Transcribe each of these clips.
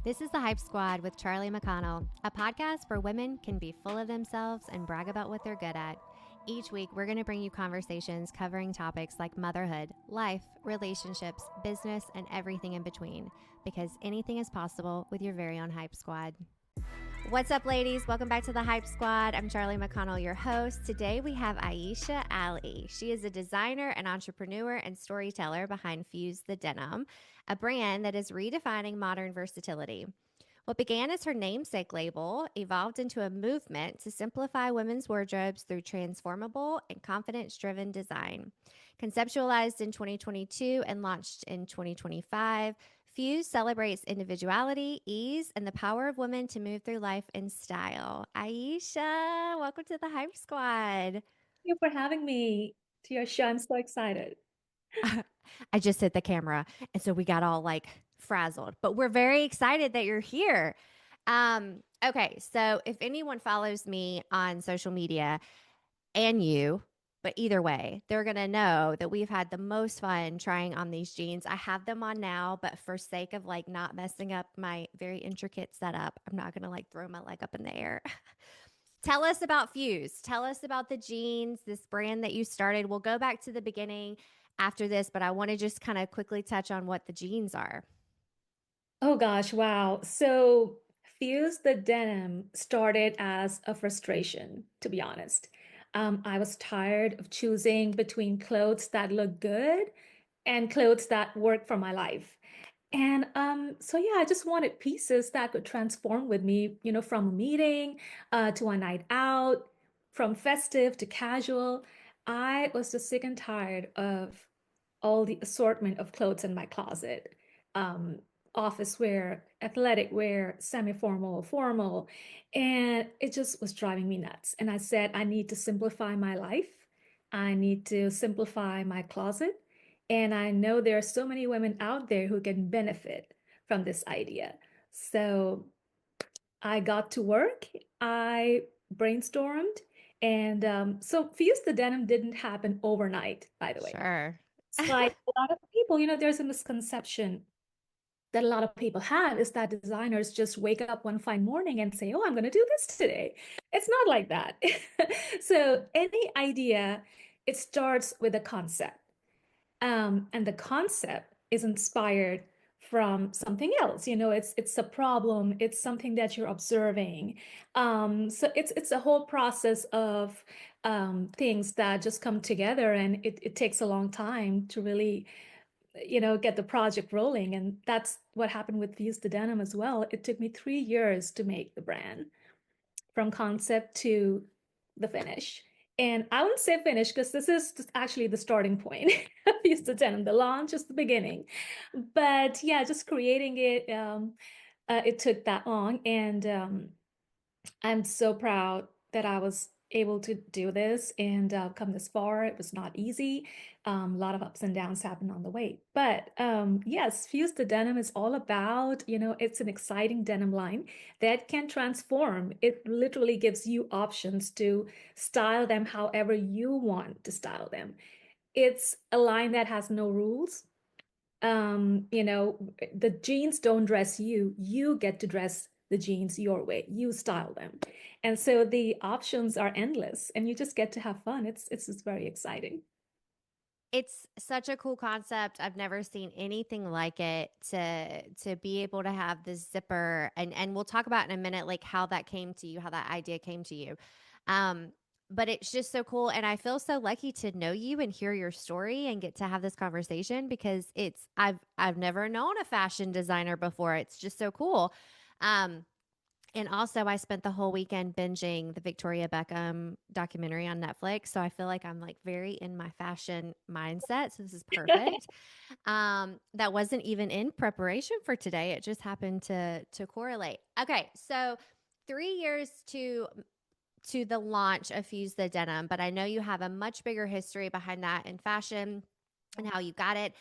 This is the Hype Squad with Charli McConnell, a podcast where women can be full of themselves and brag about what they're good at. Each week, we're going to bring you conversations covering topics like motherhood, life, relationships, business, and everything in between, because anything is possible with your very own Hype Squad. What's up, ladies? Welcome back to the Hype Squad. I'm Charli McConnell, your host. Today we have Ayesha Ali. She is a designer, an entrepreneur, and storyteller behind Fuse the Denim, a brand that is redefining modern versatility. What began as her namesake label evolved into a movement to simplify women's wardrobes through transformable and confidence driven design. Conceptualized in 2022 and launched in 2025, Fuse celebrates individuality, ease, and the power of women to move through life in style. Ayesha, welcome to the Hype Squad. You for having me to your show. I'm so excited. I just hit the camera, and so we got all like frazzled, but we're very excited that you're here. Okay, so if anyone follows me on social media and you, but either way, they're going to know that we've had the most fun trying on these jeans. I have them on now, but for sake of like not messing up my very intricate setup, I'm not going to like throw my leg up in the air. Tell us about Fuse. Tell us about the jeans, this brand that you started. We'll go back to the beginning after this, but I want to just kind of quickly touch on what the jeans are. Oh gosh, wow. So Fuse the Denim started as a frustration, to be honest. I was tired of choosing between clothes that look good and clothes that work for my life. And so yeah, I just wanted pieces that could transform with me, from a meeting to a night out, from festive to casual. I was just sick and tired of all the assortment of clothes in my closet. Um, Office wear, athletic wear, semi-formal, formal, and it just was driving me nuts. And I said, I need to simplify my life. I need to simplify my closet. And I know there are so many women out there who can benefit from this idea. So I got to work, I brainstormed, and so Fuse the Denim didn't happen overnight, by the way. Sure. It's like a lot of people, there's a misconception that a lot of people have is that designers just wake up one fine morning and say, "Oh, I'm going to do this today." It's not like that. So any idea, it starts with a concept. And the concept is inspired from something else. It's a problem, it's something that you're observing. So it's a whole process of things that just come together, and it takes a long time to really, get the project rolling. And that's what happened with Fuse the Denim as well. It took me 3 years to make the brand from concept to the finish. And I wouldn't say finish because this is just actually the starting point. Fuse the Denim, the launch is the beginning. But yeah, just creating it, it took that long. And I'm so proud that I was able to do this and come this far. It was not easy. A lot of ups and downs happened on the way. But yes, Fuse the Denim is all about, it's an exciting denim line that can transform. It literally gives you options to style them however you want to style them. It's a line that has no rules. The jeans don't dress you. You get to dress the jeans your way. You style them. And so the options are endless and you just get to have fun. It's just very exciting. It's such a cool concept. I've never seen anything like it to be able to have this zipper and we'll talk about in a minute like how that came to you, how that idea came to you. Um but it's just so cool and I feel so lucky to know you and hear your story and get to have this conversation because I've never known a fashion designer before. It's just so cool. Um and also, I spent the whole weekend binging the Victoria Beckham documentary on Netflix. So I feel like I'm like very in my fashion mindset. So this is perfect. That wasn't even in preparation for today. It just happened to correlate. Okay, so 3 years to the launch of Fuse the Denim, but I know you have a much bigger history behind that in fashion and how you got it.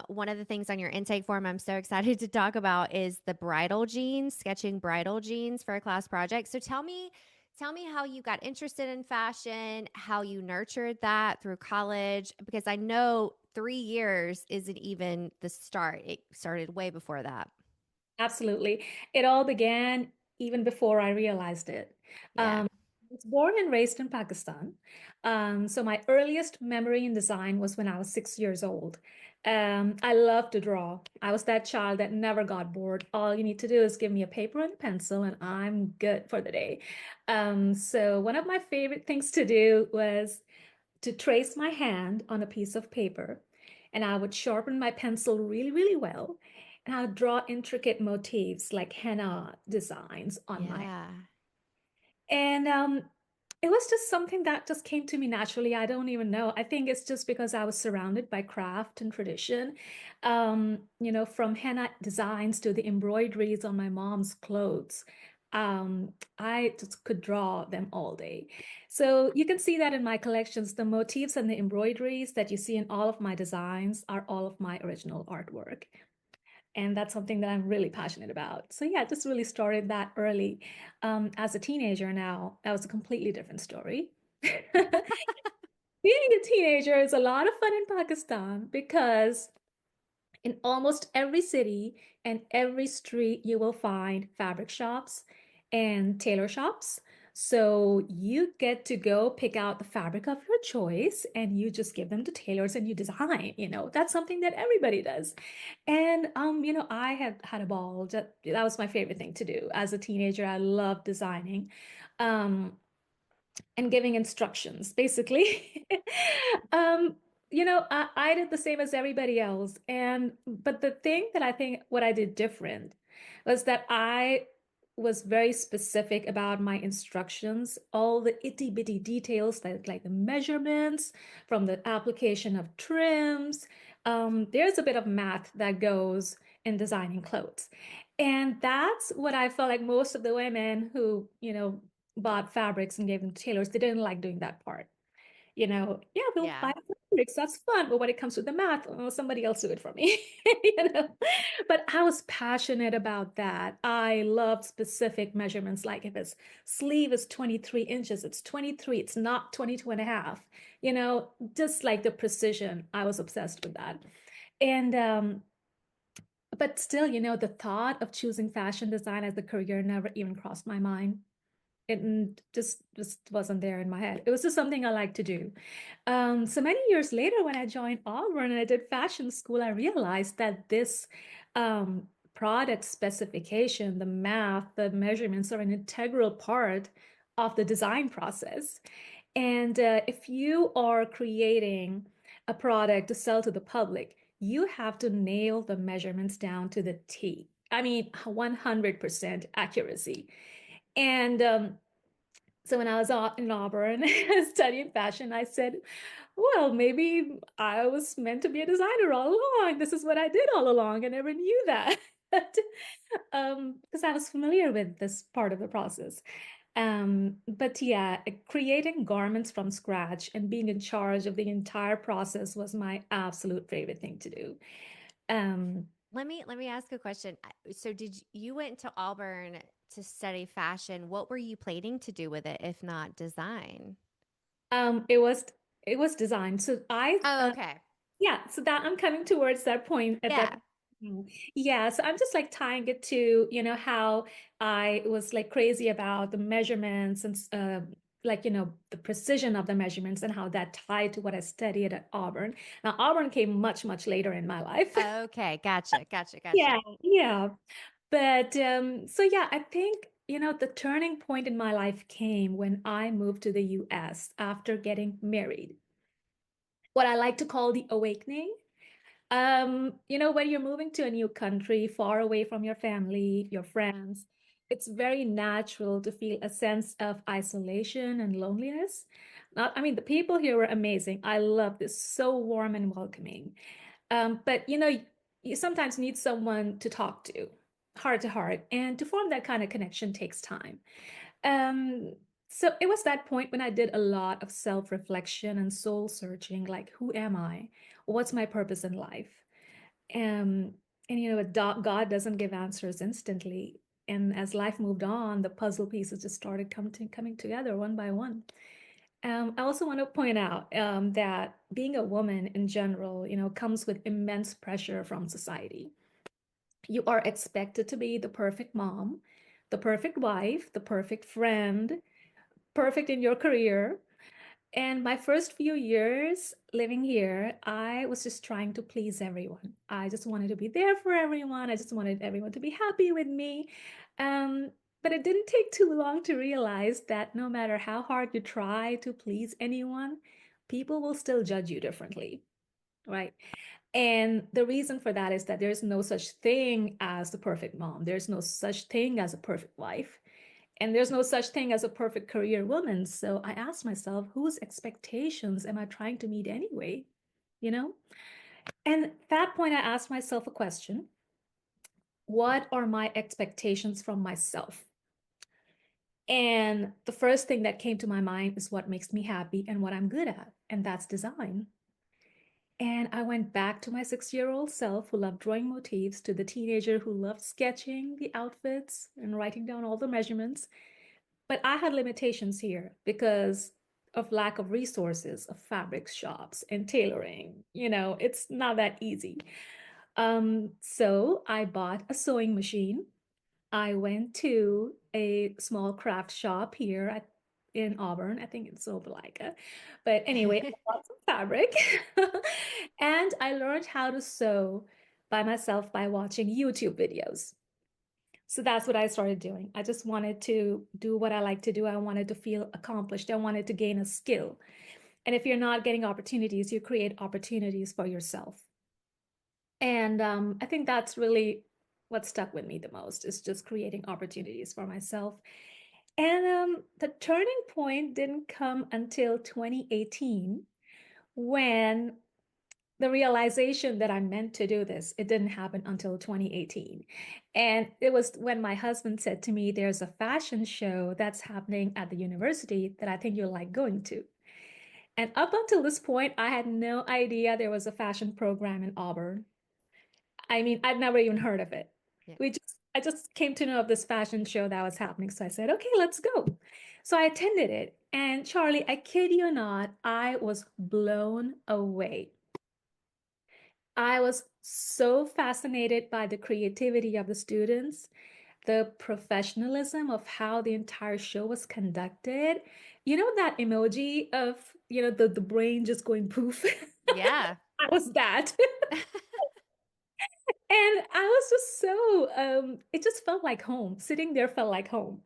One of the things on your intake form I'm so excited to talk about is the bridal jeans, sketching bridal jeans for a class project. So tell me how you got interested in fashion, how you nurtured that through college, because I know 3 years isn't even the start. It started way before that. Absolutely. It all began even before I realized it. Yeah. I was born and raised in Pakistan. So my earliest memory in design was when I was 6 years old. I love to draw. I was that child that never got bored. All you need to do is give me a paper and a pencil, and I'm good for the day. So one of my favorite things to do was to trace my hand on a piece of paper, and I would sharpen my pencil really, really well, and I would draw intricate motifs like henna designs on my. Yeah. And it was just something that just came to me naturally. I don't even know. I think it's just because I was surrounded by craft and tradition. From henna designs to the embroideries on my mom's clothes. I just could draw them all day. So you can see that in my collections. The motifs and the embroideries that you see in all of my designs are all of my original artwork. And that's something that I'm really passionate about. So yeah, just really started that early. As a teenager now, that was a completely different story. Being a teenager is a lot of fun in Pakistan because in almost every city and every street, you will find fabric shops and tailor shops. So you get to go pick out the fabric of your choice and you just give them to tailors and you design. That's something that everybody does. And I had a ball. That was my favorite thing to do. As a teenager, I loved designing. Um, and giving instructions, basically. um, I did the same as everybody else. But the thing that I think what I did different was that I was very specific about my instructions, all the itty bitty details, like the measurements from the application of trims. There's a bit of math that goes in designing clothes. And that's what I felt like most of the women who, bought fabrics and gave them to tailors, they didn't like doing that part. Yeah, we'll Yeah. buy fabrics, that's fun. But when it comes to the math, oh, somebody else do it for me. you know. But I was passionate about that. I loved specific measurements, like if its sleeve is 23 inches, it's 23, it's not 22 and a half. Just like the precision, I was obsessed with that. And but still, the thought of choosing fashion design as a career never even crossed my mind. It just wasn't there in my head. It was just something I like to do. So many years later, when I joined Auburn and I did fashion school, I realized that this product specification, the math, the measurements are an integral part of the design process. And if you are creating a product to sell to the public, you have to nail the measurements down to the T. I mean, 100% accuracy. And so when I was in Auburn studying fashion, I said, well, maybe I was meant to be a designer all along. This is what I did all along. I never knew that. Because I was familiar with this part of the process. But yeah, creating garments from scratch and being in charge of the entire process was my absolute favorite thing to do. Um, Let me ask a question. So you went to Auburn to study fashion? What were you planning to do with it if not design? um, it was it was designed. So Oh, okay. yeah, so that I'm coming towards that point at that. Yeah. Yeah, so I'm just like tying it to, how I was like crazy about the measurements and like, the precision of the measurements and how that tied to what I studied at Auburn. Now, Auburn came much, much later in my life. Okay, gotcha, gotcha, Yeah, gotcha. yeah. But so yeah, I think, the turning point in my life came when I moved to the US after getting married. What I like to call the awakening. When you're moving to a new country, far away from your family, your friends, it's very natural to feel a sense of isolation and loneliness. Not, I mean, the people here were amazing. I love this, so warm and welcoming. But you sometimes need someone to talk to heart, and to form that kind of connection takes time. Um, so it was that point when I did a lot of self-reflection and soul searching, like, who am I? What's my purpose in life? Um, and God doesn't give answers instantly. And as life moved on, the puzzle pieces just started coming together one by one. I also want to point out that being a woman in general, comes with immense pressure from society. You are expected to be the perfect mom, the perfect wife, the perfect friend, perfect in your career. And my first few years living here, I was just trying to please everyone. I just wanted to be there for everyone. I just wanted everyone to be happy with me. Um, but it didn't take too long to realize that no matter how hard you try to please anyone, people will still judge you differently, right? And the reason for that is that there's no such thing as the perfect mom. There's no such thing as a perfect wife. And there's no such thing as a perfect career woman. So I asked myself, whose expectations am I trying to meet anyway? You know? And at that point, I asked myself a question. What are my expectations from myself? And the first thing that came to my mind is what makes me happy and what I'm good at, and that's design. And I went back to my 6-year-old self who loved drawing motifs, to the teenager who loved sketching the outfits and writing down all the measurements. But I had limitations here because of lack of resources, of fabric shops and tailoring. It's not that easy. So I bought a sewing machine. I went to a small craft shop here in Auburn. I think it's Opelika. But anyway, I bought some fabric and I learned how to sew by myself by watching YouTube videos. So that's what I started doing. I just wanted to do what I like to do. I wanted to feel accomplished. I wanted to gain a skill. And if you're not getting opportunities, you create opportunities for yourself. And I think that's really what stuck with me the most is just creating opportunities for myself. And the turning point didn't come until 2018 when the realization that I'm meant to do this, it didn't happen until 2018. And it was when my husband said to me, there's a fashion show that's happening at the university that I think you'll like going to. And up until this point, I had no idea there was a fashion program in Auburn. I mean, I'd never even heard of it. Yeah. I just came to know of this fashion show that was happening. So I said, okay, let's go. So I attended it. And Charlie, I kid you not, I was blown away. I was so fascinated by the creativity of the students, the professionalism of how the entire show was conducted. You know that emoji of, the brain just going poof? Yeah. I was that. And I was just so, it just felt like home. Sitting there felt like home.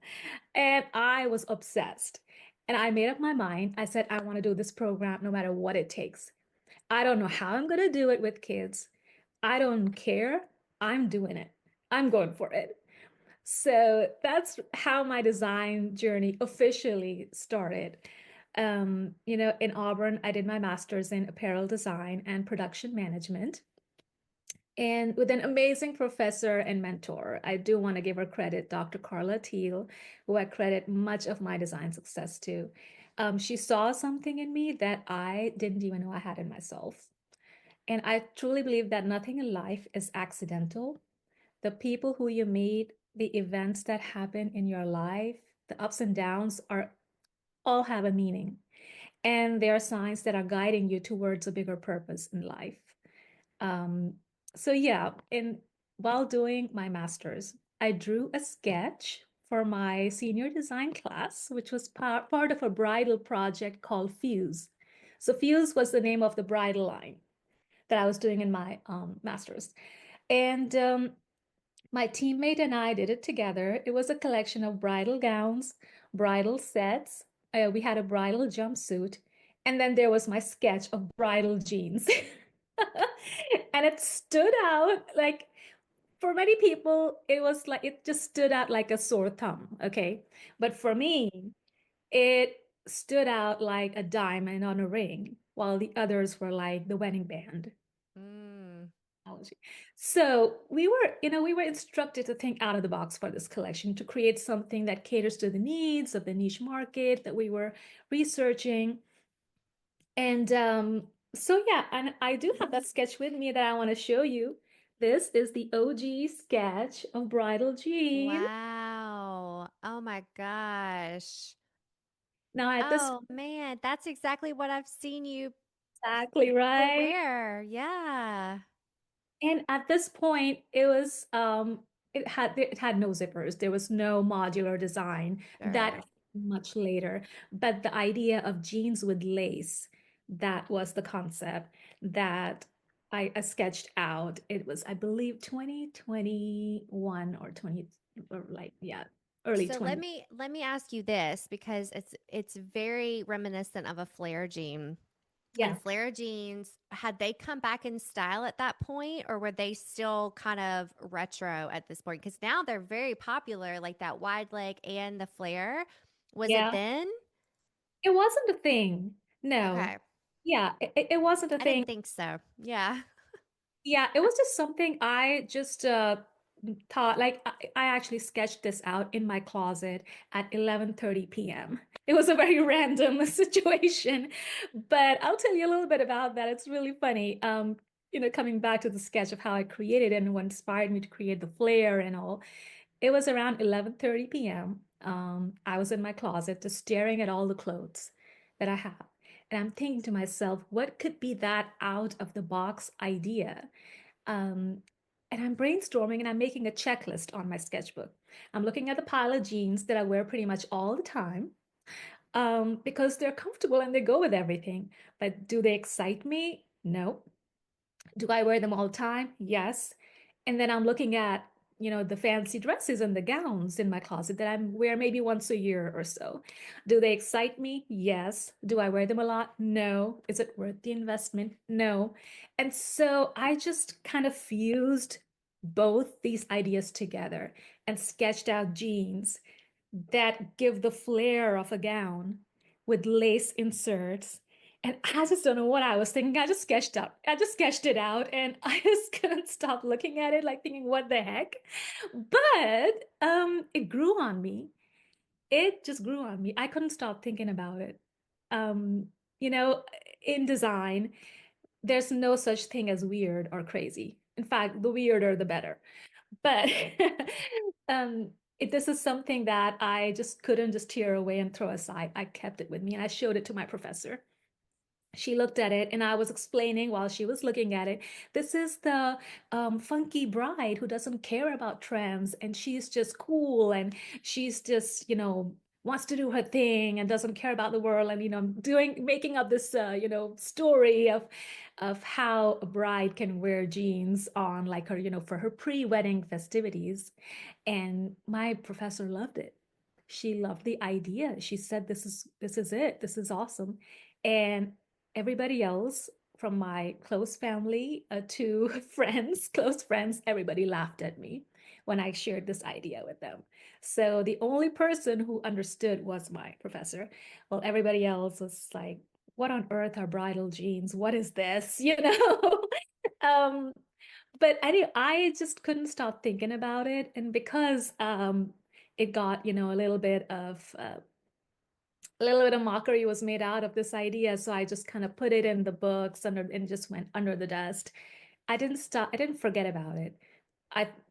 And I was obsessed. And I made up my mind. I said, I want to do this program no matter what it takes. I don't know how I'm going to do it with kids. I don't care. I'm doing it. I'm going for it. So that's how my design journey officially started. In Auburn, I did my master's in apparel design and production management. And with an amazing professor and mentor, I do want to give her credit, Dr. Carla Teal, who I credit much of my design success to. She saw something in me that I didn't even know I had in myself. And I truly believe that nothing in life is accidental. The people who you meet, the events that happen in your life, the ups and downs are all have a meaning. And they are signs that are guiding you towards a bigger purpose in life. Um, so yeah, while doing my master's, I drew a sketch for my senior design class, which was part of a bridal project called Fuse. So Fuse was the name of the bridal line that I was doing in my master's. And my teammate and I did it together. It was a collection of bridal gowns, bridal sets. We had a bridal jumpsuit, and then there was my sketch of bridal jeans. And it stood out like for many people, it was like it just stood out like a sore thumb. Okay. But for me, it stood out like a diamond on a ring, while the others were like the wedding band. Mm. Technology. So we were instructed to think out of the box for this collection to create something that caters to the needs of the niche market that we were researching. And so yeah, and I do have that sketch with me that I want to show you. This is the OG sketch of bridal jean. Wow. Oh my gosh. Now at this Oh man, that's exactly what I've seen you exactly people right. wear. Yeah. And at this point, it had no zippers. There was no modular design. That Sure. came much later. But the idea of jeans with lace, that was the concept that I sketched out. It was, I believe, 2021 or 20, or like, yeah, early So 20. let me ask you this because it's very reminiscent of a flare jean. And Yeah. flare jeans, had they come back in style at that point, or were they still kind of retro at this point? Because now they're very popular, like that wide leg and the flare. Was it Yeah. then? It wasn't a thing. No. Okay. Yeah, it wasn't a I thing. didn't think so. Yeah. Yeah, it was just something I just thought like I actually sketched this out in my closet at 11:30 p.m. It was a very random situation, but I'll tell you a little bit about that. It's really funny. Coming back to the sketch of how I created it and what inspired me to create the flare and all. It was around 11:30 p.m. I was in my closet just staring at all the clothes that I have. And I'm thinking to myself, what could be that out of the box idea? Um, and I'm brainstorming and I'm making a checklist on my sketchbook. I'm looking at the pile of jeans that I wear pretty much all the time because they're comfortable and they go with everything. But do they excite me? No. Do I wear them all the time? Yes. And then I'm looking at, the fancy dresses and the gowns in my closet that I wear maybe once a year or so. Do they excite me? Yes. Do I wear them a lot? No. Is it worth the investment? No. And so I just kind of fused both these ideas together and sketched out jeans that give the flair of a gown with lace inserts. And I just don't know what I was thinking. I just sketched it out and I just couldn't stop looking at it, like thinking, what the heck? But it grew on me. It just grew on me. I couldn't stop thinking about it. Um, you know, in design, there's no such thing as weird or crazy. In fact, the weirder the better. But this is something that I just couldn't just tear away and throw aside. I kept it with me and I showed it to my professor. She looked at it and I was explaining while she was looking at it. This is the funky bride who doesn't care about trends and she's just cool and she's just, wants to do her thing and doesn't care about the world and, making up this, story of how a bride can wear jeans on like her, for her pre-wedding festivities. And my professor loved it. She loved the idea. She said, this is it. This is awesome. And everybody else from my close family to friends, close friends, everybody laughed at me when I shared this idea with them. So the only person who understood was my professor. Well, everybody else was like, what on earth are bridal jeans? What is this? um, but I just couldn't stop thinking about it. And because it got, a little bit of mockery was made out of this idea. So I just kind of put it in the books under and just went under the dust. I didn't forget about it.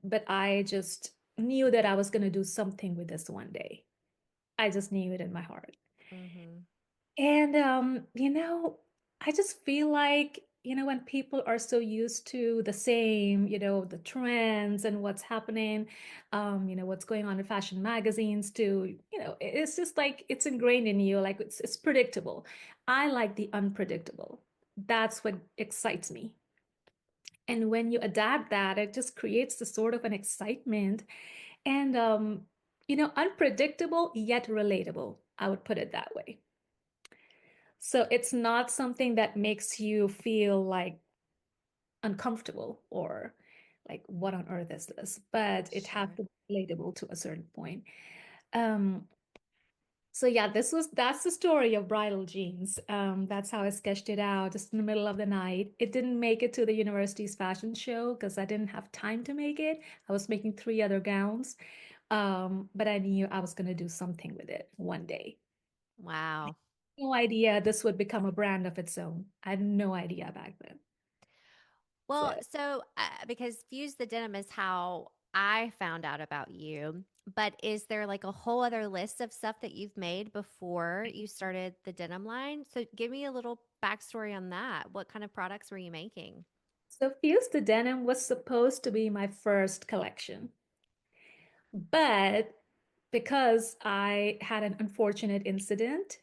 But I just knew that I was going to do something with this one day. I just knew it in my heart. Mm-hmm. And I just feel like, when people are so used to the same, the trends and what's happening, what's going on in fashion magazines too, it's just like it's ingrained in you, like it's predictable. I like the unpredictable. That's what excites me. And when you adapt that, it just creates the sort of an excitement and unpredictable yet relatable. I would put it that way. So it's not something that makes you feel like uncomfortable or like, what on earth is this? But it has Sure. to be relatable to a certain point. Um, so yeah, that's the story of bridal jeans. That's how I sketched it out, just in the middle of the night. It didn't make it to the university's fashion show because I didn't have time to make it. I was making three other gowns. But I knew I was going to do something with it one day. Wow. No idea this would become a brand of its own. I had no idea back then. Well, So so because Fuse the Denim is how I found out about you, but is there like a whole other list of stuff that you've made before you started the denim line? So give me a little backstory on that. What kind of products were you making? So Fuse the Denim was supposed to be my first collection, but because I had an unfortunate incident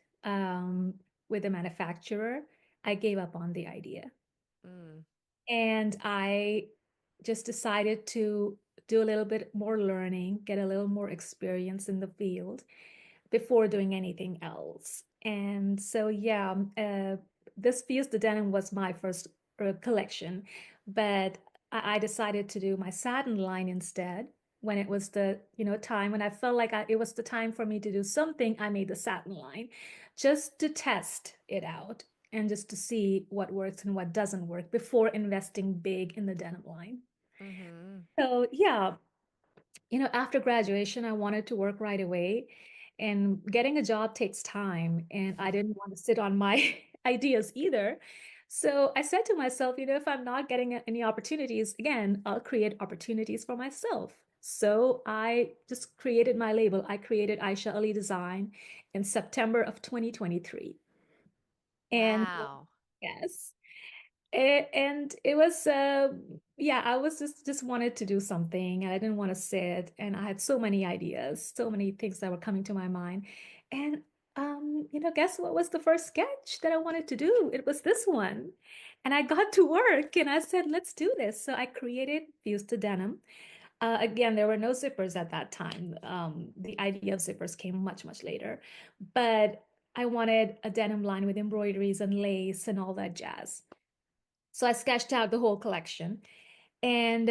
with a manufacturer, I gave up on the idea. Mm, And I just decided to do a little bit more learning, get a little more experience in the field before doing anything else. And so, yeah, this Fuse the Denim was my first collection, but I decided to do my satin line instead. When it was the, time when I felt like it was the time for me to do something, I made the satin line just to test it out and just to see what works and what doesn't work before investing big in the denim line. mm-hmm. So, yeah, after graduation, I wanted to work right away, and getting a job takes time, and I didn't want to sit on my ideas either. So I said to myself, if I'm not getting any opportunities, again, I'll create opportunities for myself. So I just created my label. I created Ayesha Ali Design in September of 2023. And Wow. yes, and it was yeah, I was just wanted to do something and I didn't want to sit, and I had so many ideas, so many things that were coming to my mind. And guess what was the first sketch that I wanted to do? It was this one. And I got to work and I said, let's do this. So I created Fuse the Denim. Again, there were no zippers at that time. The idea of zippers came much, much later. But I wanted a denim line with embroideries and lace and all that jazz. So I sketched out the whole collection. And,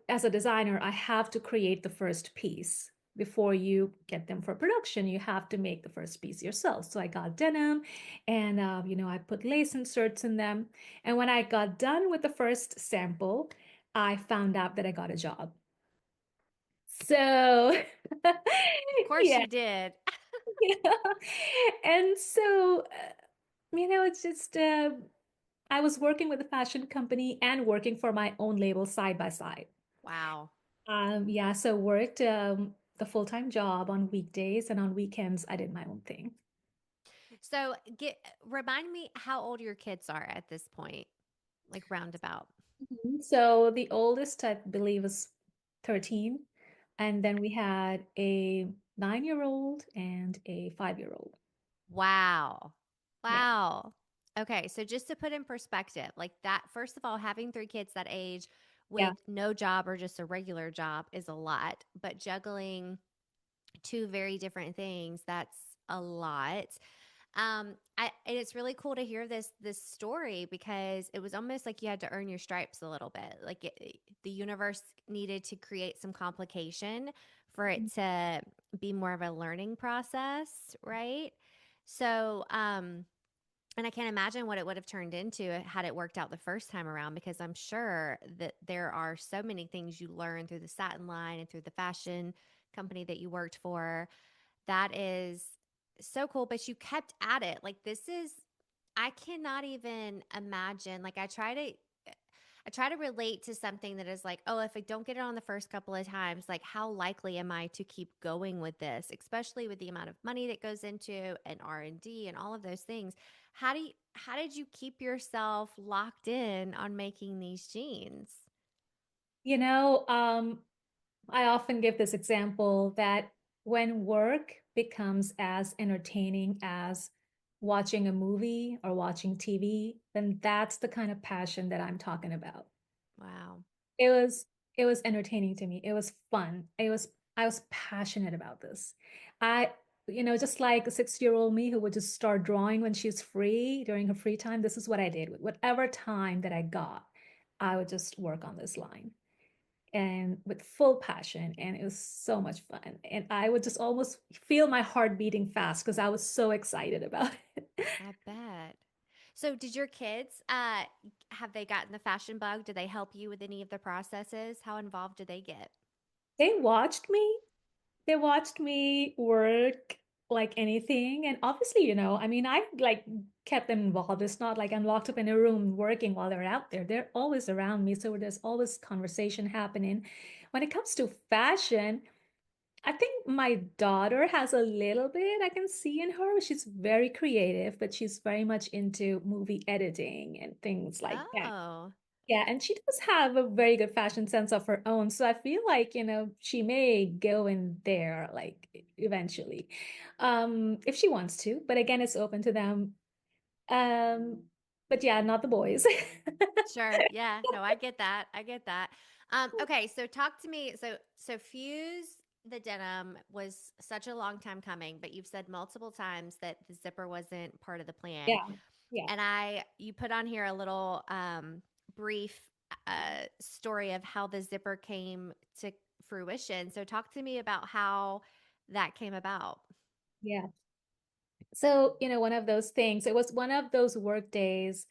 as a designer, I have to create the first piece. Before you get them for production, you have to make the first piece yourself. So I got denim and, I put lace inserts in them. And when I got done with the first sample, I found out that I got a job. So, Of course yeah. you did. Yeah. And so, it's just, I was working with a fashion company and working for my own label side by side. Wow. Yeah, so worked the full-time job on weekdays, and on weekends I did my own thing. So remind me how old your kids are at this point, like roundabout. So the oldest, I believe, is 13, and then we had a 9-year-old and a 5-year-old. Wow. Yeah. Wow. Okay, so just to put in perspective, like that, first of all, having three kids that age Yeah. with no job or just a regular job is a lot, but juggling two very different things, that's a lot. And it's really cool to hear this story because it was almost like you had to earn your stripes a little bit. Like the universe needed to create some complication for it to be more of a learning process, right? So, and I can't imagine what it would have turned into had it worked out the first time around because I'm sure that there are so many things you learn through the satin line and through the fashion company that you worked for. That is so cool, but you kept at it. Like this is I cannot even imagine. Like I try to relate to something that is like, oh, if I don't get it on the first couple of times, like how likely am I to keep going with this, especially with the amount of money that goes into and R&D and all of those things. How did you keep yourself locked in on making these jeans? You know, I often give this example that when work becomes as entertaining as watching a movie or watching TV, then that's the kind of passion that I'm talking about. Wow. It was it was entertaining to me. It was fun. I was passionate about this. I, just like a 6-year-old me who would just start drawing when she's free during her free time, this is what I did. With whatever time that I got, I would just work on this line and with full passion, and it was so much fun, and I would just almost feel my heart beating fast because I was so excited about it. I bet. So, did your kids have they gotten the fashion bug? Did they help you with any of the processes? How involved did they get? they watched me they watched me work like anything, and obviously, I mean, I like kept them involved. It's not like I'm locked up in a room working while they're out there. They're always around me, so there's always conversation happening. When it comes to fashion, I think my daughter has a little bit I can see in her. She's very creative, but she's very much into movie editing and things like that. Oh, Yeah, and she does have a very good fashion sense of her own. So I feel like, she may go in there like eventually. If she wants to, but again, it's open to them. Um, but yeah, not the boys. sure. Yeah. No, I get that. I get that. Okay, so talk to me. So Fuse the Denim was such a long time coming, but you've said multiple times that the zipper wasn't part of the plan. Yeah. Yeah. And you put on here a little brief story of how the zipper came to fruition. So talk to me about how that came about. Yeah. So, one of those things, it was one of those work days,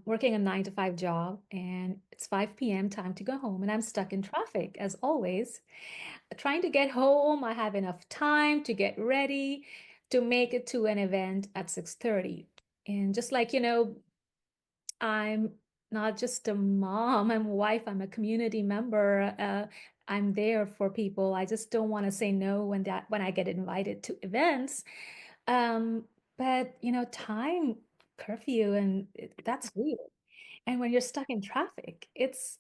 working a 9 to 5 job, and it's 5 p.m. time to go home, and I'm stuck in traffic as always. Trying to get home, I have enough time to get ready to make it to an event at 6:30. And just like, I'm not just a mom, I'm a wife, I'm a community member. I'm there for people. I just don't want to say no when I get invited to events. Um, but time curfew and that's real. And when you're stuck in traffic, it's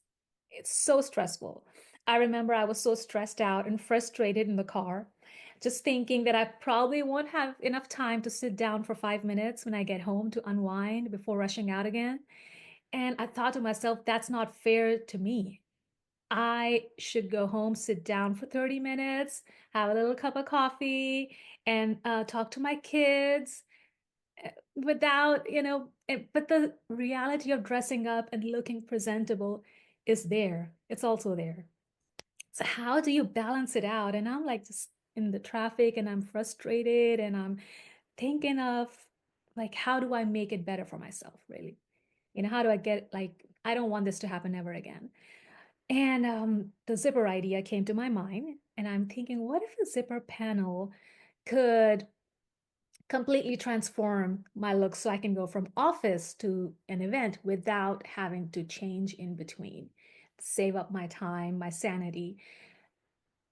so stressful. I remember I was so stressed out and frustrated in the car, just thinking that I probably won't have enough time to sit down for 5 minutes when I get home to unwind before rushing out again. And I thought to myself, that's not fair to me. I should go home, sit down for 30 minutes, have a little cup of coffee, and talk to my kids without, but the reality of dressing up and looking presentable is there. It's also there. So how do you balance it out? And I'm like just in the traffic and I'm frustrated and I'm thinking of like, how do I make it better for myself, really? How do I get like, I don't want this to happen ever again. And the zipper idea came to my mind, and I'm thinking, what if a zipper panel could completely transform my look so I can go from office to an event without having to change in between, save up my time, my sanity.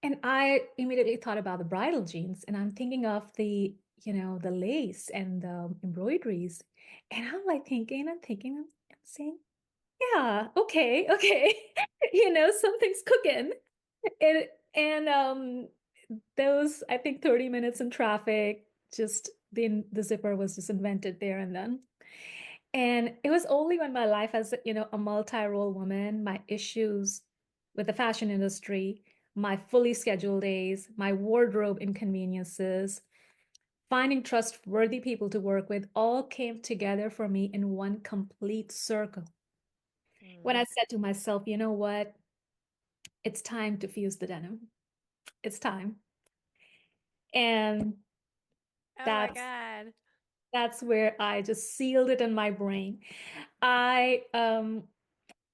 And I immediately thought about the bridal jeans, and I'm thinking of the lace and the embroideries. And I'm like thinking and thinking, I'm saying, yeah, okay, okay. Something's cooking. And those, I think 30 minutes in traffic, just the zipper was just invented there and then. And it was only when my life as, a multi-role woman, my issues with the fashion industry, my fully scheduled days, my wardrobe inconveniences, finding trustworthy people to work with all came together for me in one complete circle. When Mm. I said to myself, you know what? It's time to fuse the denim. It's time. And Oh my that's God. that's where I just sealed it in my brain. I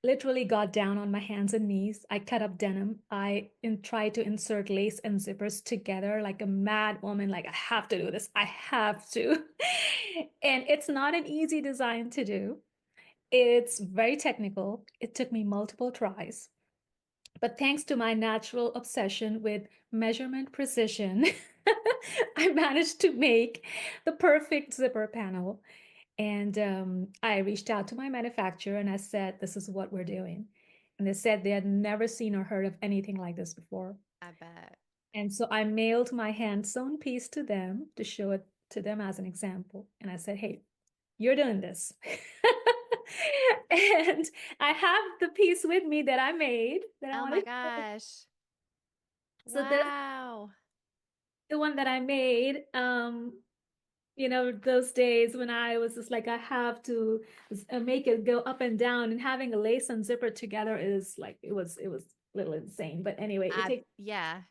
literally got down on my hands and knees. I cut up denim. Tried to insert lace and zippers together like a mad woman. Like, I have to do this. I have to. And it's not an easy design to do. It's very technical. It took me multiple tries. But thanks to my natural obsession with measurement precision, I managed to make the perfect zipper panel. And I reached out to my manufacturer and I said, this is what we're doing. And they said they had never seen or heard of anything like this before. I bet. And so I mailed my hand sewn piece to them to show it to them as an example. And I said, hey, you're doing this. And I have the piece with me that I made that I Oh want my to show. gosh. So this Wow. the one that I made, those days when I was just like, I have to make it go up and down, and having a lace and zipper together is like, it was a little insane. But anyway, it takes, Yeah.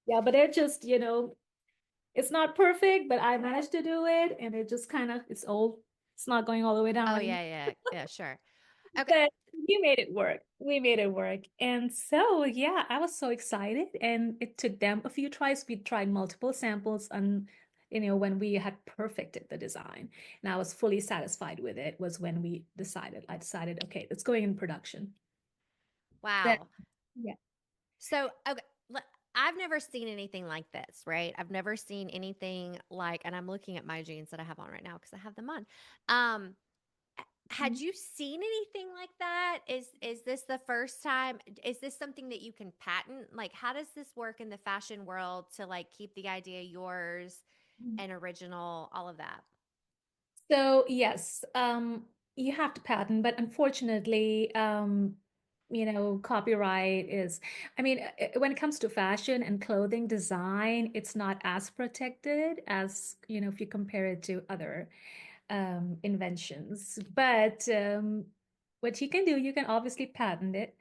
yeah, but it just, it's not perfect, but I managed to do it, and it just kind of, it's old. It's not going all the way down Oh anymore. yeah, yeah, yeah, sure. Okay. But we made it work. We made it work. And so, yeah, I was so excited. And it took them a few tries. We tried multiple samples and when we had perfected the design and I was fully satisfied with it was when I decided, okay, it's going in production. Then, Wow. yeah. So, okay. I've never seen anything like this, right? I've never seen anything like, and I'm looking at my jeans that I have on right now because I have them on. Um, had you seen anything like that? Is this the first time? Is this something that you can patent? Like, how does this work in the fashion world to like keep the idea yours Mhm. and original, all of that? So yes, you have to patent, but unfortunately, copyright is, I mean, when it comes to fashion and clothing design, it's not as protected as, if you compare it to other inventions. But what you can do, you can obviously patent it.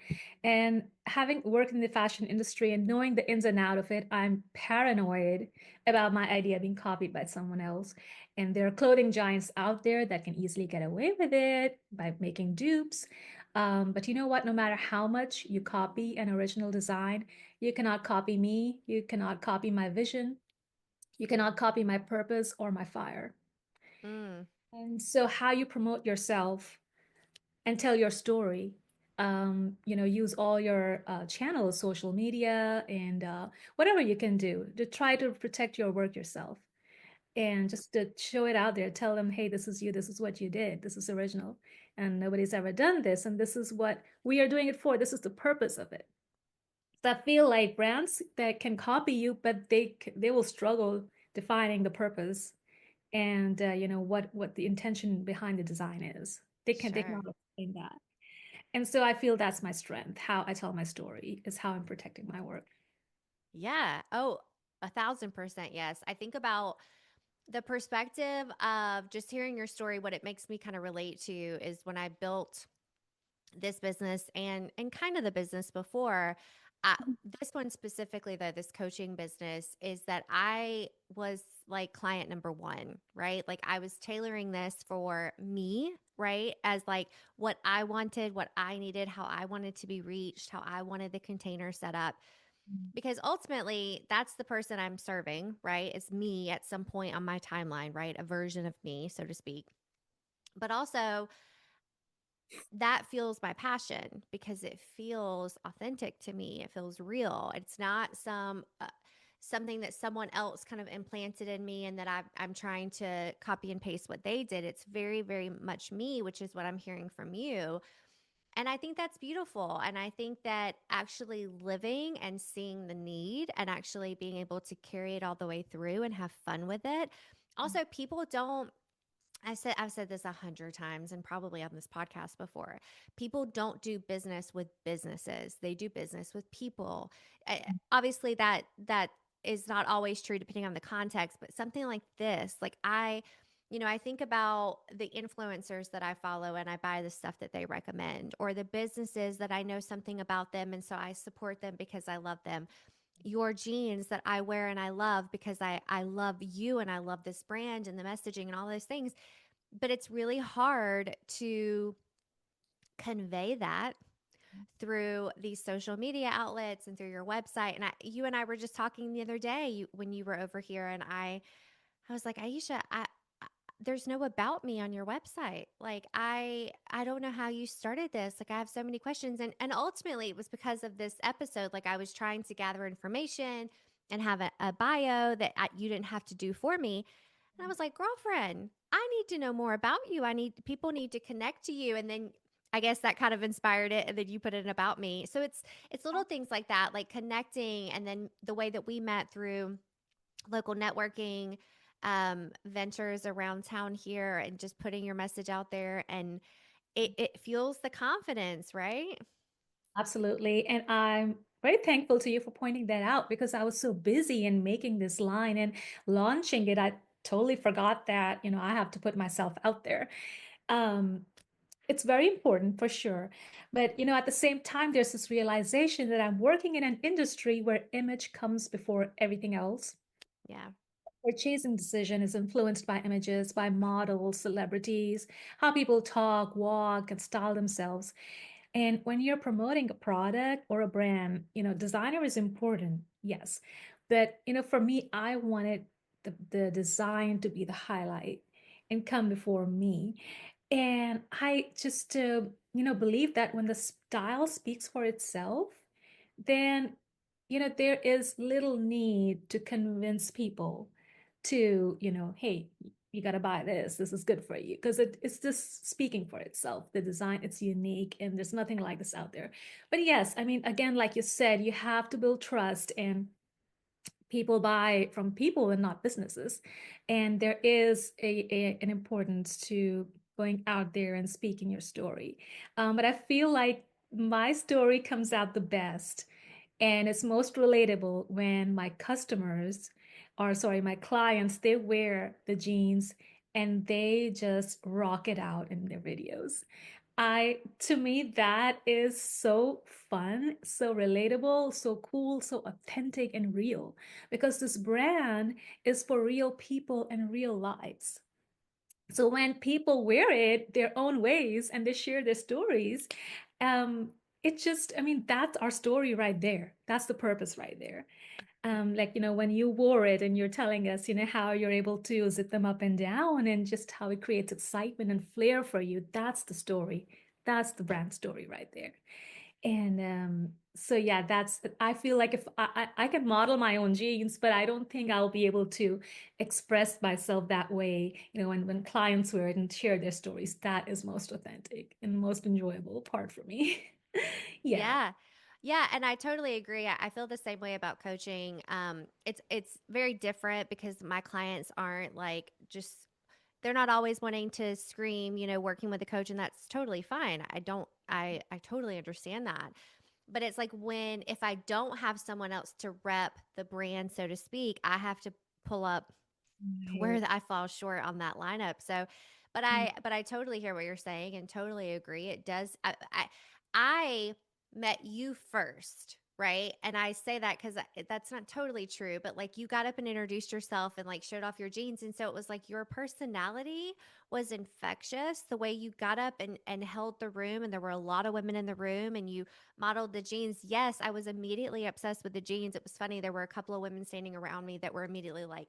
And having worked in the fashion industry and knowing the ins and out of it, I'm paranoid about my idea being copied by someone else. And there are clothing giants out there that can easily get away with it by making dupes. But you know what? No matter how much you copy an original design, you cannot copy me. You cannot copy my vision. You cannot copy my purpose or my fire. Mm, And so, how you promote yourself and tell your story, use all your channels, social media, and whatever you can do to try to protect your work yourself and just to show it out there. Tell them, hey, this is you, this is what you did, this is original, and nobody's ever done this, and this is what we are doing it for. This is the purpose of it. So I feel like brands that can copy you, but they will struggle defining the purpose and what the intention behind the design is. They sure. cannot explain that. And so I feel that's my strength. How I tell my story is how I'm protecting my work. Yeah. Oh, 1,000% yes. I think about the perspective of just hearing your story. What it makes me kind of relate to is when I built this business and kind of the business before. I, this one specifically, though, this coaching business, is that I was like client number one, right? Like I was tailoring this for me, right? As like what I wanted, what I needed, how I wanted to be reached, how I wanted the container set up. Because ultimately, that's the person I'm serving, right? It's me at some point on my timeline, right? A version of me, so to speak. But also, that fuels my passion because it feels authentic to me. It feels real. It's not something that someone else kind of implanted in me and that I'm trying to copy and paste what they did. It's very, very much me, which is what I'm hearing from you. And I think that's beautiful. And I think that actually living and seeing the need and actually being able to carry it all the way through and have fun with it. Also, people don't I've said this 100 times and probably on this podcast before. People don't do business with businesses. They do business with people. Obviously that is not always true depending on the context, but something like this, like I think about the influencers that I follow and I buy the stuff that they recommend, or the businesses that I know something about them and so I support them because I love them. Your jeans that I wear and I love because I love you and I love this brand and the messaging and all those things. But it's really hard to convey that through these social media outlets and through your website. And you and I were just talking the other day when you were over here, and I was like, Ayesha, there's no about me on your website. Like I don't know how you started this. Like I have so many questions, and ultimately it was because of this episode. Like I was trying to gather information and have a bio that you didn't have to do for me. And I was like, girlfriend, I need to know more about you. People need to connect to you. And then I guess that kind of inspired it. And then you put it in about me. So it's little things like that, like connecting. And then the way that we met through local networking ventures around town here and just putting your message out there. And it fuels the confidence, right? Absolutely. And I'm very thankful to you for pointing that out because I was so busy in making this line and launching it. I totally forgot that, I have to put myself out there. Um, it's very important for sure. But, at the same time, there's this realization that I'm working in an industry where image comes before everything else. Yeah. Purchasing decision is influenced by images, by models, celebrities, how people talk, walk, and style themselves. And when you're promoting a product or a brand, designer is important, yes. But, for me, I wanted the design to be the highlight and come before me. And I just, believe that when the style speaks for itself, then there is little need to convince people to, hey, you got to buy this. This is good for you. Because it's just speaking for itself. The design, it's unique and there's nothing like this out there. But yes, I mean, again, like you said, you have to build trust and people buy from people and not businesses. And there is an importance to going out there and speaking your story. But I feel like my story comes out the best and it's most relatable when my customers, or sorry, my clients, they wear the jeans and they just rock it out in their videos. To me, that is so fun, so relatable, so cool, so authentic and real because this brand is for real people and real lives. So when people wear it their own ways and they share their stories, um, I mean, that's our story right there. That's the purpose right there. Like, when you wore it and you're telling us, how you're able to zip them up and down and just how it creates excitement and flair for you. That's the story. That's the brand story right there. And so yeah, I feel like if I can model my own jeans, but I don't think I'll be able to express myself that way, when clients wear it and share their stories. That is most authentic and most enjoyable part for me. Yeah. Yeah. Yeah, and I totally agree. I feel the same way about coaching. It's very different because my clients aren't like just they're not always wanting to scream, working with a coach, and that's totally fine. I totally understand that. But it's like when if I don't have someone else to rep the brand, so to speak, I have to pull up Right. where I fall short on that lineup. So, but I totally hear what you're saying and totally agree. It does. I met you first, right? And I say that because that's not totally true, but like you got up and introduced yourself and like showed off your jeans, and so it was like your personality was infectious. The way you got up and held the room, and there were a lot of women in the room, and you modeled the jeans. Yes, I was immediately obsessed with the jeans. It was funny. There were a couple of women standing around me that were immediately like,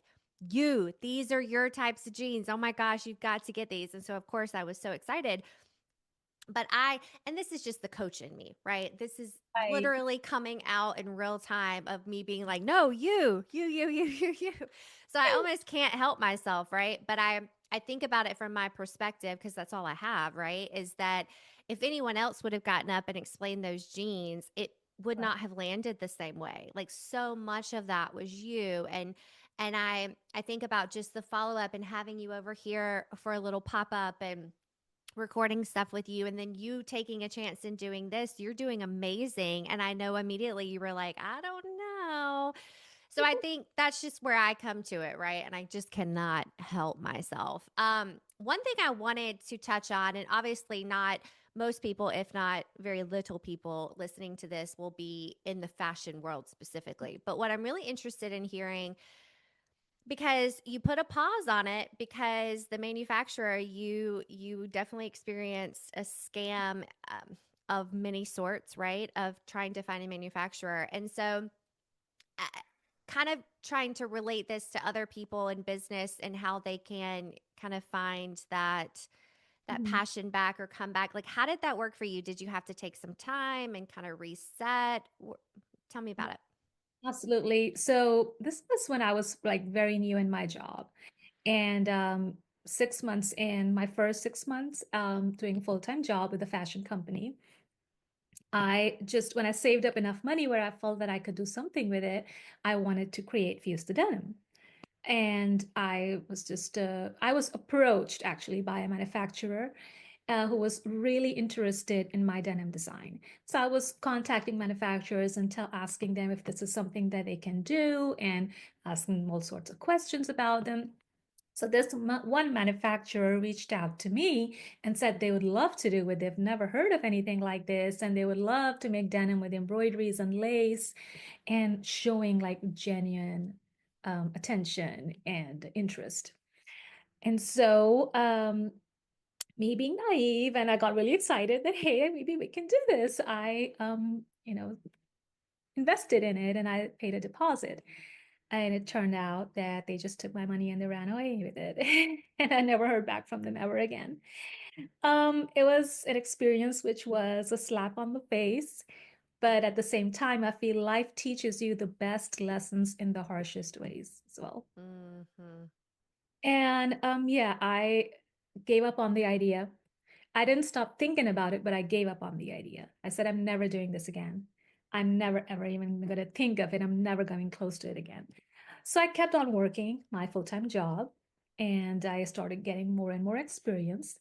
these are your types of jeans. Oh my gosh, you've got to get these. And so, of course, I was so excited. But and this is just the coach in me, right? This is Right. literally coming out in real time of me being like, no, you. So I almost can't help myself, right? But I think about it from my perspective because that's all I have, right? Is that if anyone else would have gotten up and explained those jeans, it would Right. not have landed the same way. Like so much of that was you. And I think about just the follow up and having you over here for a little pop up and recording stuff with you, and then you taking a chance in doing this. You're doing amazing, and I know immediately you were like, I don't know. So I think that's just where I come to it, right? And I just cannot help myself. One thing I wanted to touch on, and obviously not most people, if not very little people listening to this, will be in the fashion world specifically. But what I'm really interested in hearing, because you put a pause on it because the manufacturer, you definitely experienced a scam, of many sorts, right, of trying to find a manufacturer. And so uh, kind of trying to relate this to other people in business and how they can kind of find that Mhm. passion back or come back. Like, how did that work for you? Did you have to take some time and kind of reset? Tell me about it. Absolutely. So this was when I was like very new in my job. And 6 months in, my first 6 months doing a full-time job with a fashion company, when I saved up enough money where I felt that I could do something with it, I wanted to create Fuse the Denim. And I was approached actually by a manufacturer who was really interested in my denim design. So I was contacting manufacturers and asking them if this is something that they can do and asking them all sorts of questions about them. So this one manufacturer reached out to me and said they would love to do it. They've never heard of anything like this, and they would love to make denim with embroideries and lace and showing like genuine attention and interest. And so me being naive, and I got really excited that, hey, maybe we can do this. I, invested in it and I paid a deposit. And it turned out that they just took my money and they ran away with it. And I never heard back from them ever again. It was an experience which was a slap on the face, But at the same time, I feel life teaches you the best lessons in the harshest ways as well. Hmm. And yeah, I gave up on the idea. I didn't stop thinking about it, but I gave up on the idea. I said, I'm never doing this again. I'm never, ever even going to think of it. I'm never coming close to it again. So I kept on working my full-time job and I started getting more and more experience.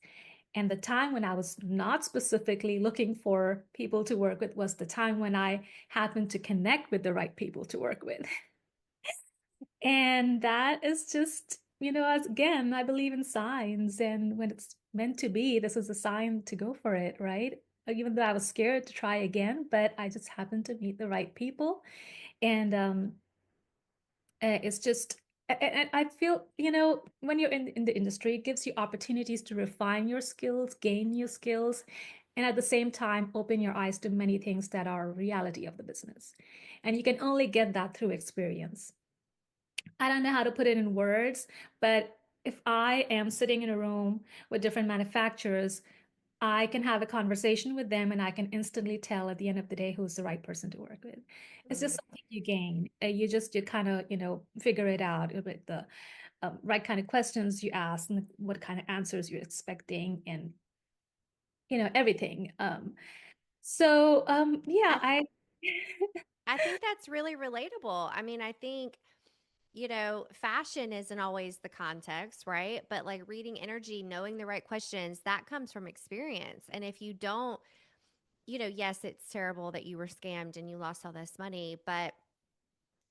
And the time when I was not specifically looking for people to work with was the time when I happened to connect with the right people to work with. And that is just, as again, I believe in signs. And when it's meant to be, this is a sign to go for it, right? Even though I was scared to try again, but I just happened to meet the right people. And it's just, and I feel, when you're in the industry, it gives you opportunities to refine your skills, gain new skills, and at the same time, open your eyes to many things that are reality of the business. And you can only get that through experience. I don't know how to put it in words, but if I am sitting in a room with different manufacturers, I can have a conversation with them and I can instantly tell at the end of the day who's the right person to work with. It's just Mm. something you gain. You kind of, figure it out with the right kind of questions you ask and what kind of answers you're expecting and, everything. Yeah, I I, I think that's really relatable. I mean, I think, fashion isn't always the context, right? But like reading energy, knowing the right questions, that comes from experience. And if you don't, yes, it's terrible that you were scammed and you lost all this money, but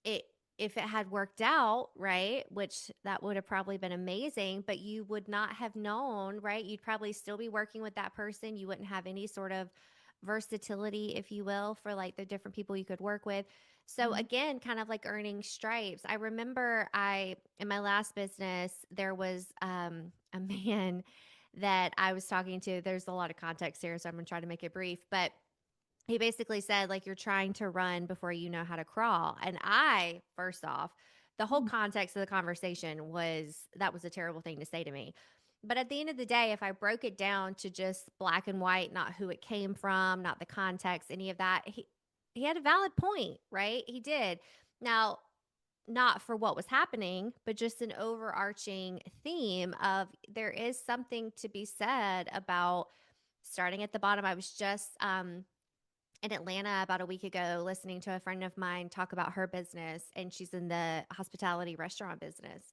it if it had worked out, right, which that would have probably been amazing, but you would not have known, right? You'd probably still be working with that person. You wouldn't have any sort of versatility, if you will, for like the different people you could work with. So again, kind of like earning stripes. I remember in my last business, there was a man that I was talking to. There's a lot of context here, so I'm gonna try to make it brief, but he basically said like you're trying to run before you know how to crawl. And I, first off, the whole context of the conversation was that was a terrible thing to say to me. But at the end of the day, if I broke it down to just black and white, not who it came from, not the context, any of that, he had a valid point, right? He did. Now, not for what was happening, but just an overarching theme of there is something to be said about starting at the bottom. I was just in Atlanta about a week ago listening to a friend of mine talk about her business, and she's in the hospitality restaurant business.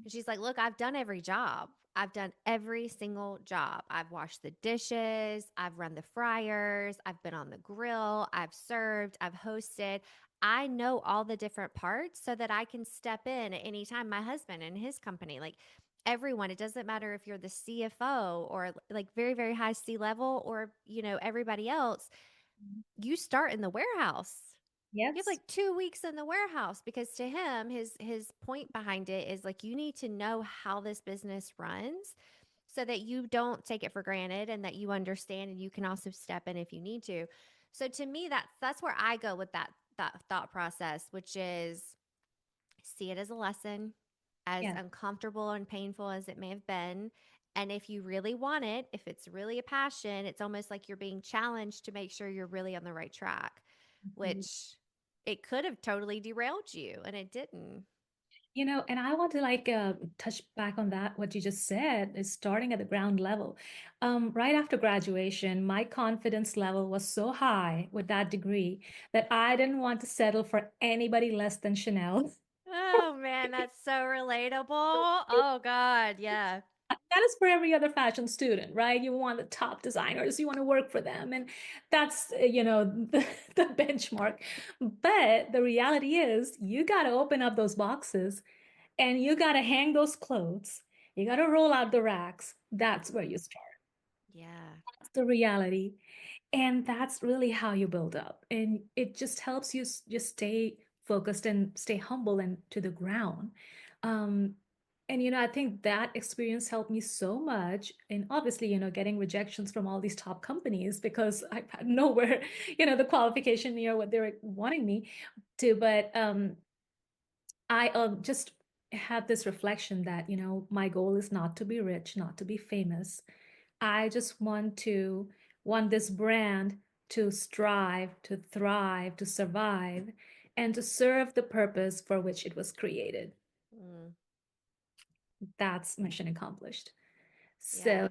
And she's like, "Look, I've done every job. I've done every single job. I've washed the dishes, I've run the fryers, I've been on the grill, I've served, I've hosted. I know all the different parts so that I can step in at any time. My husband and his company, like everyone, it doesn't matter if you're the CFO or like very, very high C level or, everybody else, you start in the warehouse. You have yes. like 2 weeks in the warehouse because to him, his point behind it is like you need to know how this business runs so that you don't take it for granted and that you understand and you can also step in if you need to. So to me, that's where I go with that thought process, which is see it as a lesson, as Yeah. uncomfortable and painful as it may have been. And if you really want it, if it's really a passion, it's almost like you're being challenged to make sure you're really on the right track, which it could have totally derailed you and it didn't. And I want to like touch back on that. What you just said is starting at the ground level. Right after graduation, my confidence level was so high with that degree that I didn't want to settle for anybody less than Chanel. Oh man, that's so relatable. Oh God, yeah. That is for every other fashion student, right? You want the top designers, you want to work for them, and that's the benchmark. But the reality is, you got to open up those boxes and you got to hang those clothes. You got to roll out the racks. That's where you start. Yeah. That's the reality. And that's really how you build up. And it just helps you just stay focused and stay humble and to the ground. Um, and I think that experience helped me so much. And obviously, getting rejections from all these top companies because I had nowhere, the qualification near what they were wanting me to. But I just had this reflection that, my goal is not to be rich, not to be famous. I just want this brand to strive, to thrive, to survive, and to serve the purpose for which it was created. Mm, That's mission accomplished. So, yeah.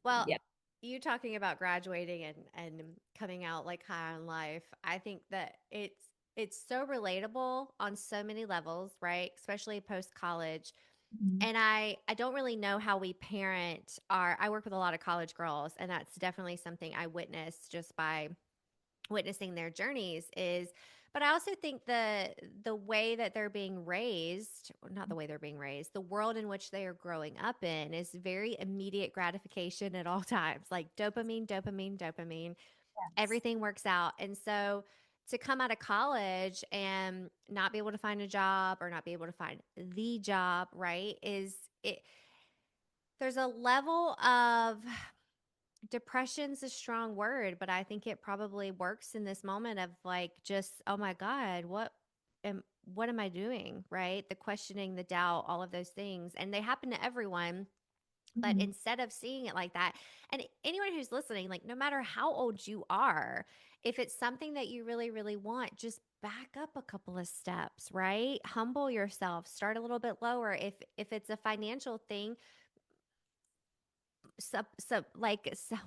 Well, yeah. you talking about graduating and coming out like high on life, I think that it's so relatable on so many levels, right? Especially post college. Mhm. And I don't really know how we parent our I work with a lot of college girls, and that's definitely something I witnessed just by witnessing their journeys is, but I also think the way that they're being raised, or not the way they're being raised, the world in which they are growing up in is very immediate gratification at all times, like dopamine, dopamine, dopamine. Yes. Everything works out. And so to come out of college and not be able to find a job or not be able to find the job, right? Is it there's a level of depression's a strong word, but I think it probably works in this moment of like just, oh my God, what am I doing? Right? The questioning, the doubt, all of those things. And they happen to everyone. But Mhm. instead of seeing it like that, and anyone who's listening, like no matter how old you are, if it's something that you really, really want, just back up a couple of steps, right? Humble yourself, start a little bit lower. If it's a financial thing,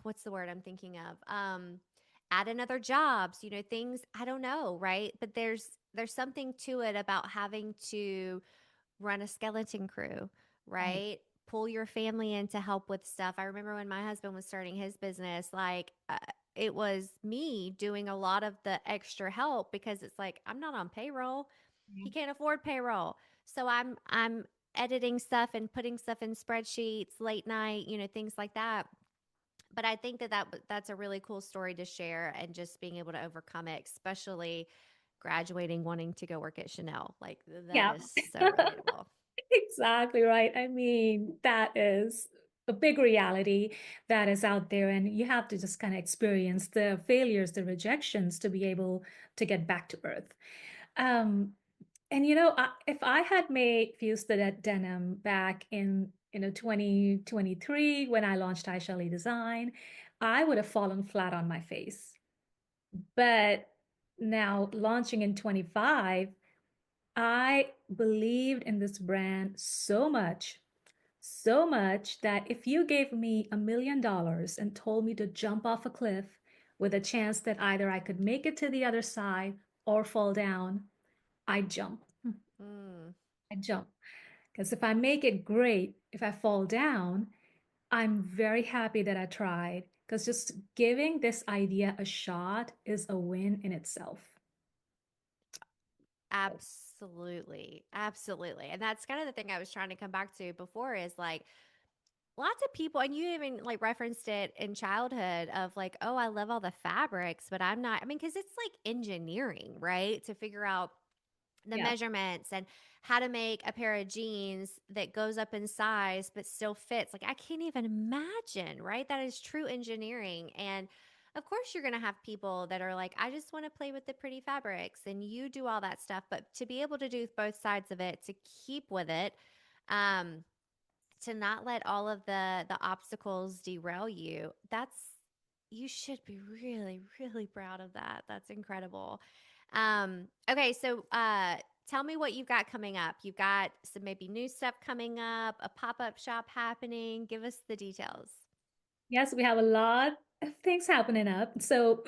what's the word I'm thinking of? Add another jobs, things I don't know, right? But there's something to it about having to run a skeleton crew, Right. right? Pull your family in to help with stuff. I remember when my husband was starting his business, it was me doing a lot of the extra help because it's like I'm not on payroll. He Mhm. can't afford payroll. So I'm editing stuff and putting stuff in spreadsheets late night, things like that. But I think that's a really cool story to share and just being able to overcome it, especially graduating wanting to go work at Chanel. Like that Yeah. is so relatable. Exactly right. I mean, that is a big reality that is out there, and you have to just kind of experience the failures, the rejections to be able to get back to earth. Um, and if I had made Fuse the Denim back in 2023 when I launched Ayesha Ali Design, I would have fallen flat on my face. But now launching in 25, I believed in this brand so much that if you gave me $1 million and told me to jump off a cliff with a chance that either I could make it to the other side or fall down, I'd jump. Mm, I'd jump. Because if I make it, great. If I fall down, I'm very happy that I tried. Because just giving this idea a shot is a win in itself. absolutely. Absolutely. And that's kind of the thing I was trying to come back to before is like lots of people, and you even like referenced it in childhood of like, oh, I love all the fabrics, but I'm not, I mean, because it's like engineering, right? To figure out the Yeah. measurements and how to make a pair of jeans that goes up in size but still fits. Like I can't even imagine, right? That is true engineering. And of course you're going to have people that are like, I just want to play with the pretty fabrics and you do all that stuff, but to be able to do both sides of it, to keep with it, um to not let all of the obstacles derail you, that's you should be really really proud of that. That's incredible. Okay, so tell me what you've got coming up. You've got some maybe new stuff coming up, a pop-up shop happening. Give us the details. Yes, we have a lot of things happening up. So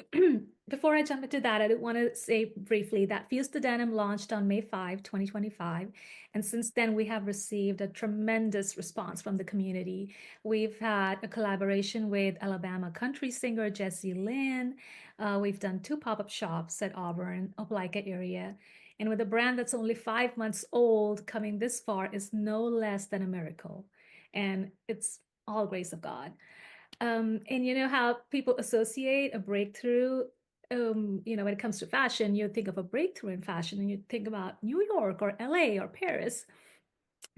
before I jump into that, I do want to say briefly that Fuse the Denim launched on May 5, 2025. And since then, we have received a tremendous response from the community. We've had a collaboration with Alabama country singer Jessie Lynn. We've done 2 pop-up shops at Auburn, Opelika area. And with a brand that's only 5 months old, coming this far is no less than a miracle. And it's all grace of God. And you know how people associate a breakthrough, when it comes to fashion, you think of a breakthrough in fashion and you think about New York or LA or Paris.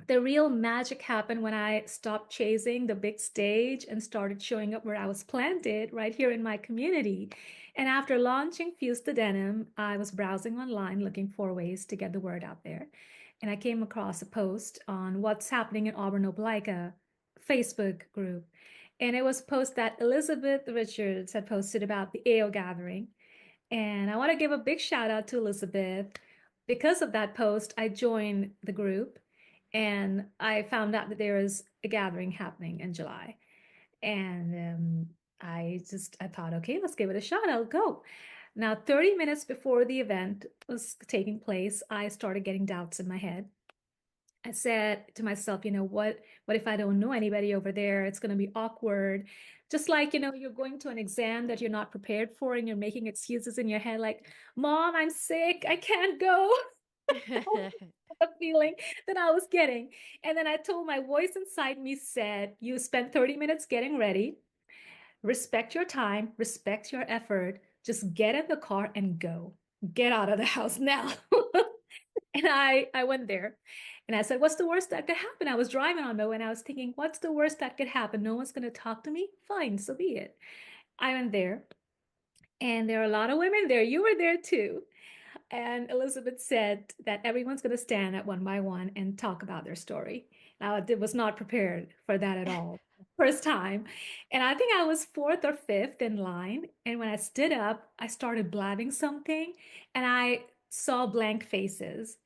The real magic happened when I stopped chasing the big stage and started showing up where I was planted, right here in my community. And after launching Fuse the Denim, I was browsing online looking for ways to get the word out there. And I came across a post on what's happening in Auburn Opelika Facebook group. And it was a post that Elizabeth Richards had posted about the AO gathering. And I want to give a big shout out to Elizabeth. Because of that post, I joined the group and I found out that there is a gathering happening in July. And I thought, okay, let's give it a shot. I'll go. Now, 30 minutes before the event was taking place, I started getting doubts in my head. I said to myself, what if I don't know anybody over there? It's going to be awkward. Just like, you're going to an exam that you're not prepared for and you're making excuses in your head like, Mom, I'm sick. I can't go. The feeling that I was getting. And then I told my voice inside me said, you spent 30 minutes getting ready. Respect your time, respect your effort. Just get in the car and go. Get out of the house now. And I went there and I said, what's the worst that could happen? I was driving on the way and I was thinking, what's the worst that could happen? No one's going to talk to me? Fine, so be it. I went there and there are a lot of women there. You were there too. And Elizabeth said that everyone's going to stand at one by one and talk about their story. Now, I was not prepared for that at all. First time. And I think I was fourth or fifth in line. And when I stood up, I started blabbing something and I saw blank faces.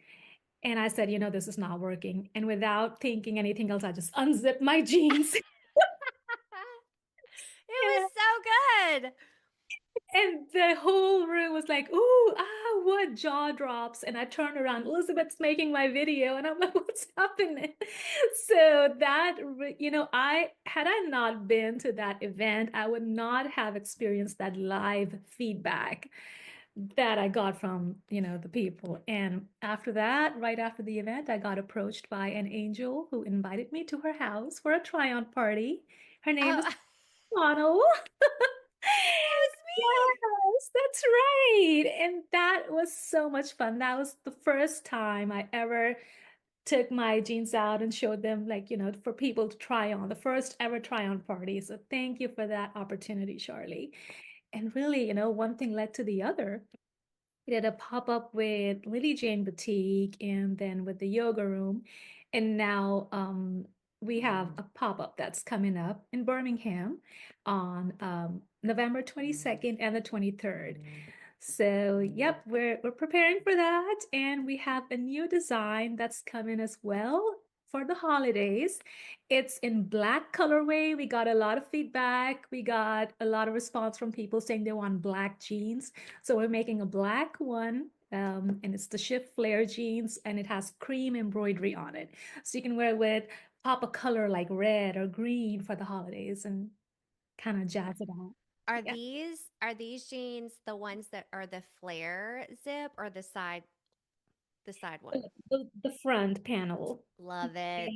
And I said, this is not working. And without thinking anything else, I just unzipped my jeans. It was so good. And the whole room was like, ooh, what jaw drops. And I turned around, Elizabeth's making my video. And I'm like, what's happening? So that, had I not been to that event, I would not have experienced that live feedback that I got from, the people. And after that, right after the event, I got approached by an angel who invited me to her house for a try-on party. Her name Oh, is that Ronald. was sweet. Yes, that's right. And that was so much fun. That was the first time I ever took my jeans out and showed them, like, for people to try on, the first ever try on party. So thank you for that opportunity, Charlie. And really, one thing led to the other. We did a pop-up with Lily Jane Boutique and then with the yoga room. And now we have a pop-up that's coming up in Birmingham on November 22nd and the 23rd. So, yep, we're preparing for that, and we have a new design that's coming as well for the holidays. It's in black colorway. We got a lot of feedback. We got a lot of response from people saying they want black jeans. So we're making a black one, and it's the shift flare jeans, and it has cream embroidery on it. So you can wear it with pop a color like red or green for the holidays and kind of jazz it out. Yeah. Are these jeans the ones that are the flare zip or the side one? The front panel. Love it.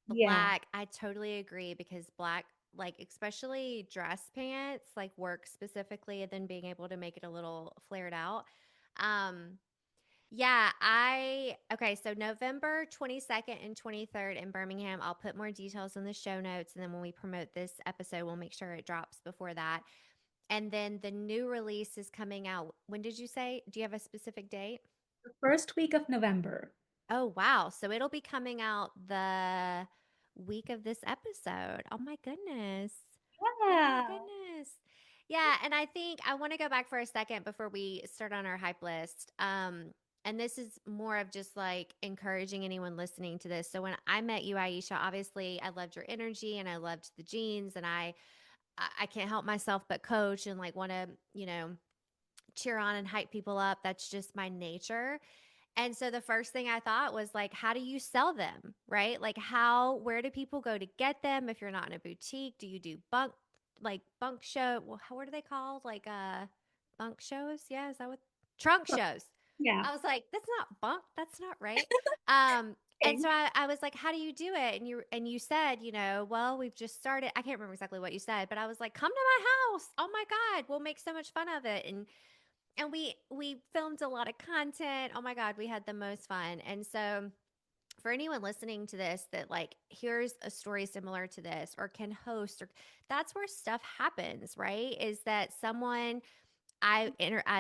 Yeah. Black, I totally agree because black, like especially dress pants, like work specifically, and then being able to make it a little flared out. Um, yeah, okay, so November 22nd and 23rd in Birmingham. I'll put more details in the show notes, and then when we promote this episode, we'll make sure it drops before that. And then the new release is coming out. When did you say? Do you have a specific date? The first week of November. Oh, wow. So it'll be coming out the week of this episode. Oh my goodness. Oh my Yeah. goodness. Yeah, and I think I want to go back for a second before we start on our hype list. And this is more of just like encouraging anyone listening to this. So when I met you, Aisha, obviously I loved your energy and I loved the jeans and I can't help myself but coach and like want to, cheer on and hype people up. That's just my nature. And so the first thing I thought was like, how do you sell them? Right? Like where do people go to get them? If you're not in a boutique, do you do bunk show? Well, what are they called? Like bunk shows? Yeah, is that what trunk shows? Yeah. I was like, that's not bunk, that's not right. And Okay. so I was like, how do you do it? And you said, well, we've just started. I can't remember exactly what you said, but I was like, come to my house. Oh my God, we'll make so much fun of it. And we filmed a lot of content. Oh my God, we had the most fun. And so for anyone listening to this that like here's a story similar to this or can host or that's where stuff happens, right? Is that someone I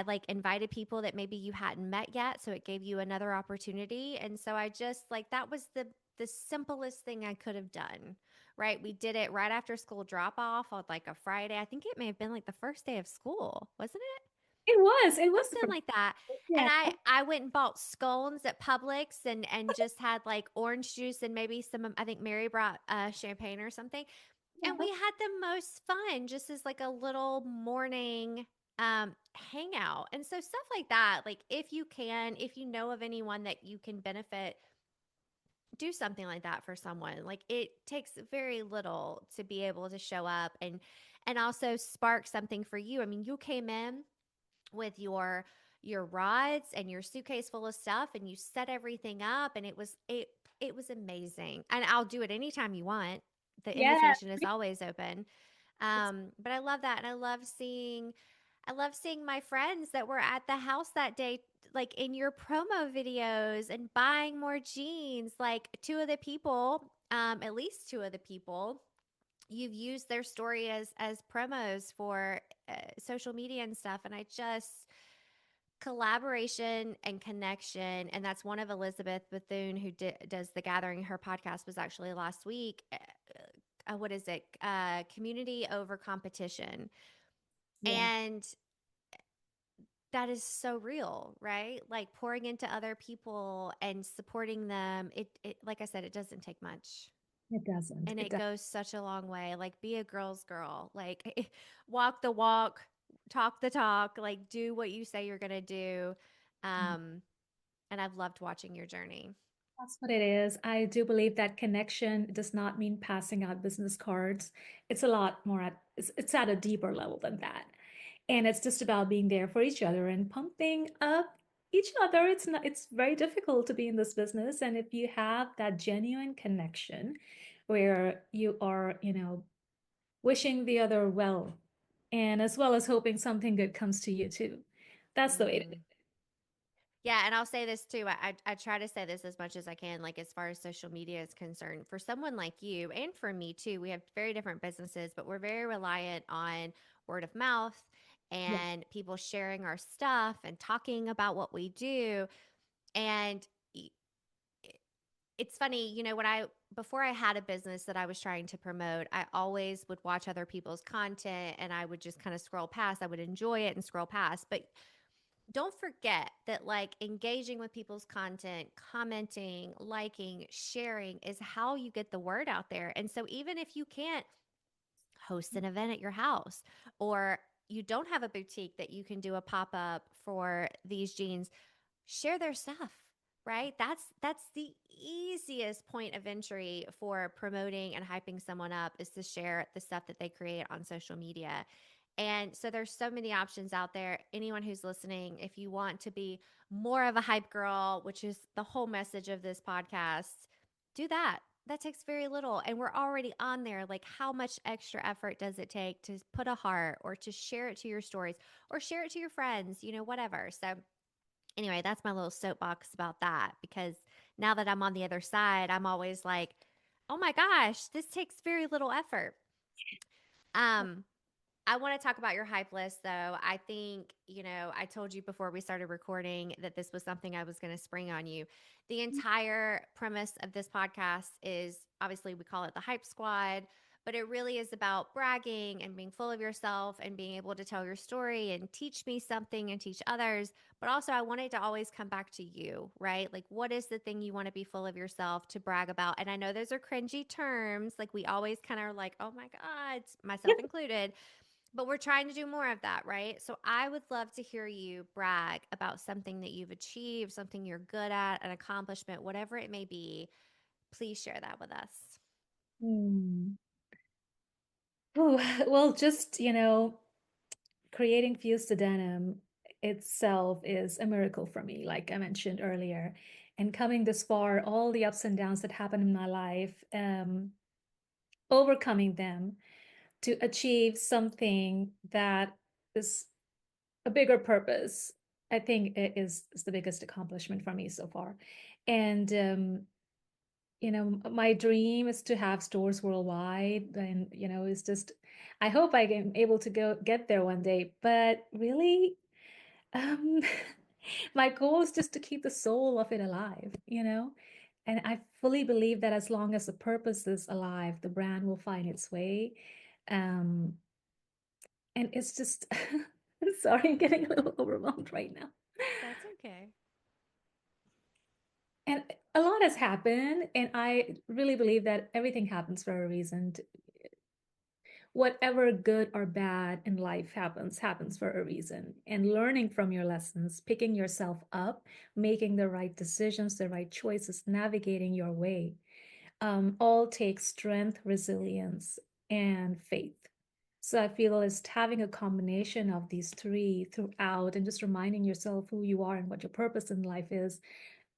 like invited people that maybe you hadn't met yet, so it gave you another opportunity. And so I just like that was the simplest thing I could have done, right? We did it right after school drop off on like a Friday. I think it may have been like the first day of school, wasn't it? It was the Something first. like that. And Yeah, I went and bought scones at Publix and just had like orange juice and maybe I think Mary brought champagne or something. And yeah, we had the most fun just as like a little morning hangout. And so stuff like that, like if you can, if you know of anyone that you can benefit, do something like that for someone. Like it takes very little to be able to show up and also spark something for you. I mean, you came in with your rods and your suitcase full of stuff and you set everything up and it was amazing. And I'll do it anytime you want. The yeah. invitation is always open. But I love that and I love seeing my friends that were at the house that day, like in your promo videos and buying more jeans. Like two of the people, at least two of the people, you've used their story as promos for social media and stuff. And I just collaboration and connection, and that's one of Elizabeth Bethune who does the Gathering. Her podcast was actually last week. What is it? Community over competition, Yeah, and that is so real, right? Like pouring into other people and supporting them. It like I said, it doesn't take much. it doesn't. And It it does. goes such a long way. Like be a girl's girl. Like walk the walk, talk the talk, like do what you say you're going to do. Um and I've loved watching your journey. That's what it is. I do believe that connection does not mean passing out business cards. It's a lot more it's at a deeper level than that. And it's just about being there for each other and pumping up each other. It's very difficult to be in this business. And if you have that genuine connection where you are, wishing the other well, and as well as hoping something good comes to you too. That's the way it is. Hmm. Yeah, and I'll say this too. I try to say this as much as I can, like as far as social media is concerned. For someone like you, and for me too, we have very different businesses, but we're very reliant on word of mouth Yeah. and people sharing our stuff and talking about what we do. And it's funny, when before I had a business that I was trying to promote, I always would watch other people's content and I would just kind of scroll past. I would enjoy it and scroll past. But don't forget that like engaging with people's content, commenting, liking, sharing is how you get the word out there. And so even if you can't host an event at your house or you don't have a boutique that you can do a pop-up for these jeans, share their stuff, right? That's the easiest point of entry for promoting and hyping someone up is to share the stuff that they create on social media. And so there's so many options out there. Anyone who's listening, if you want to be more of a hype girl, which is the whole message of this podcast, do that. That takes very little. And we're already on there. Like, how much extra effort does it take to put a heart or to share it to your stories or share it to your friends, whatever. So, anyway, that's my little soapbox about that because now that I'm on the other side, I'm always like, oh my gosh, this takes very little effort. Um, I want to talk about your hype list though. I think, I told you before we started recording that this was something I was going to spring on you. The entire premise of this podcast is obviously we call it the Hype Squad, but it really is about bragging and being full of yourself and being able to tell your story and teach me something and teach others. But also, I wanted to always come back to you, right? Like, what is the thing you want to be full of yourself to brag about? And I know those are cringy terms. Like, we always kind of are like, oh my God, myself included, but we're trying to do more of that, right? So I would love to hear you brag about something that you've achieved, something you're good at, an accomplishment, whatever it may be. Please share that with us. Hmm. Ooh, well, just, creating Fuse the Denim itself is a miracle for me, like I mentioned earlier. And coming this far, all the ups and downs that happened in my life, overcoming them to achieve something that is a bigger purpose, I think it is the biggest accomplishment for me so far. And my dream is to have stores worldwide, and it's just I hope I am able to go get there one day. But really, um, my goal is just to keep the soul of it alive, And I fully believe that as long as the purpose is alive, the brand will find its way. Um, and it's just, sorry, I'm getting a little overwhelmed right now. That's okay. And a lot has happened, and I really believe that everything happens for a reason. Whatever good or bad in life happens for a reason. And learning from your lessons, picking yourself up, making the right decisions, the right choices, navigating your way, all take strength, resilience, and faith. So I feel it's having a combination of these three throughout and just reminding yourself who you are and what your purpose in life is,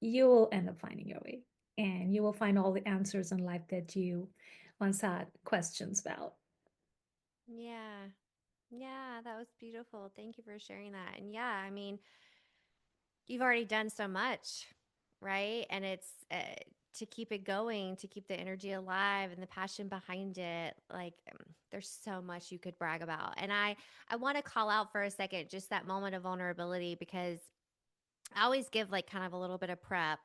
you will end up finding your way. And you will find all the answers in life that you once had questions about. Yeah. Yeah, that was beautiful. Thank you for sharing that. And yeah, I mean, you've already done so much, right? And it's to keep it going, to keep the energy alive and the passion behind it. Like there's so much you could brag about. And I want to call out for a second just that moment of vulnerability because I always give like kind of a little bit of prep.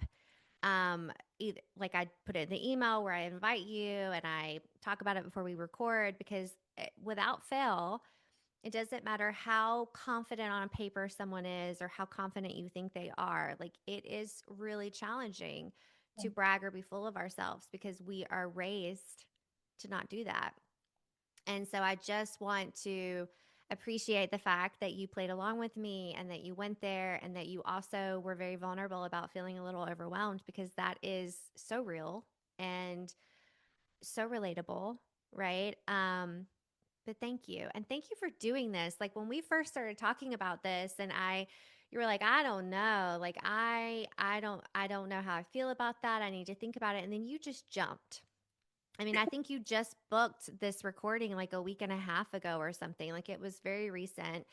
Either, like I put it in the email where I invite you and I talk about it before we record because without fail, it doesn't matter how confident on paper someone is or how confident you think they are. Like it is really challenging to brag or be full of ourselves because we are raised to not do that. And so I just want to appreciate the fact that you played along with me and that you went there and that you also were very vulnerable about feeling a little overwhelmed because that is so real and so relatable, right? But thank you. And thank you for doing this. Like when we first started talking about this and you were like, I don't know. Like I don't know how I feel about that. I need to think about it. And then you just jumped. I mean, I think you just booked this recording like a week and a half ago or something. Like it was very recent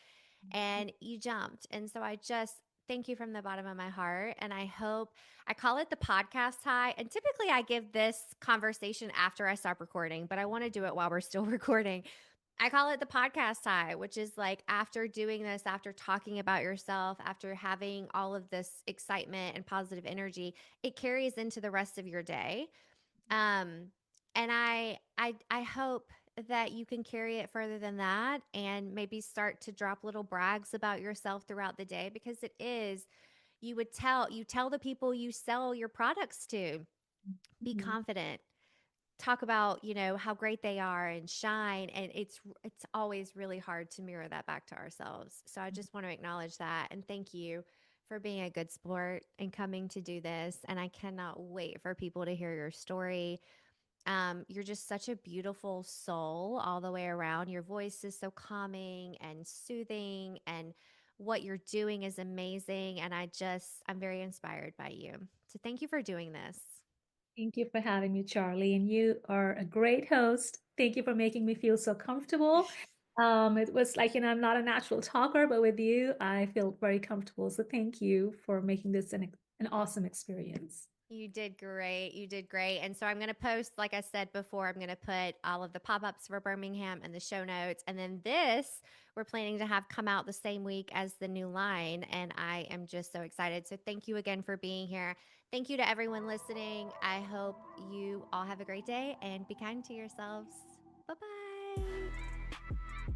and you jumped. And so I just thank you from the bottom of my heart. And I hope I call it the podcast high. And typically I give this conversation after I stop recording, but I want to do it while we're still recording. I call it the podcast high, which is like after doing this, after talking about yourself, after having all of this excitement and positive energy, it carries into the rest of your day. Um, and I hope that you can carry it further than that and maybe start to drop little brags about yourself throughout the day because it is you tell the people you sell your products to, be Mhm. confident, talk about, how great they are and shine, and it's always really hard to mirror that back to ourselves. So I just want to acknowledge that and thank you for being a good sport and coming to do this, and I cannot wait for people to hear your story. You're just such a beautiful soul all the way around. Your voice is so calming and soothing, and what you're doing is amazing, and I'm very inspired by you. So thank you for doing this. Thank you for having me, Charlie. And you are a great host. Thank you for making me feel so comfortable. It was like, I'm not a natural talker, but with you, I feel very comfortable. So thank you for making this an awesome experience. You did great. You did great. And so I'm going to post, like I said before, I'm going to put all of the pop ups for Birmingham and the show notes. And then this, we're planning to have come out the same week as the new line. And I am just so excited. So thank you again for being here. Thank you to everyone listening. I hope you all have a great day and be kind to yourselves. Bye bye.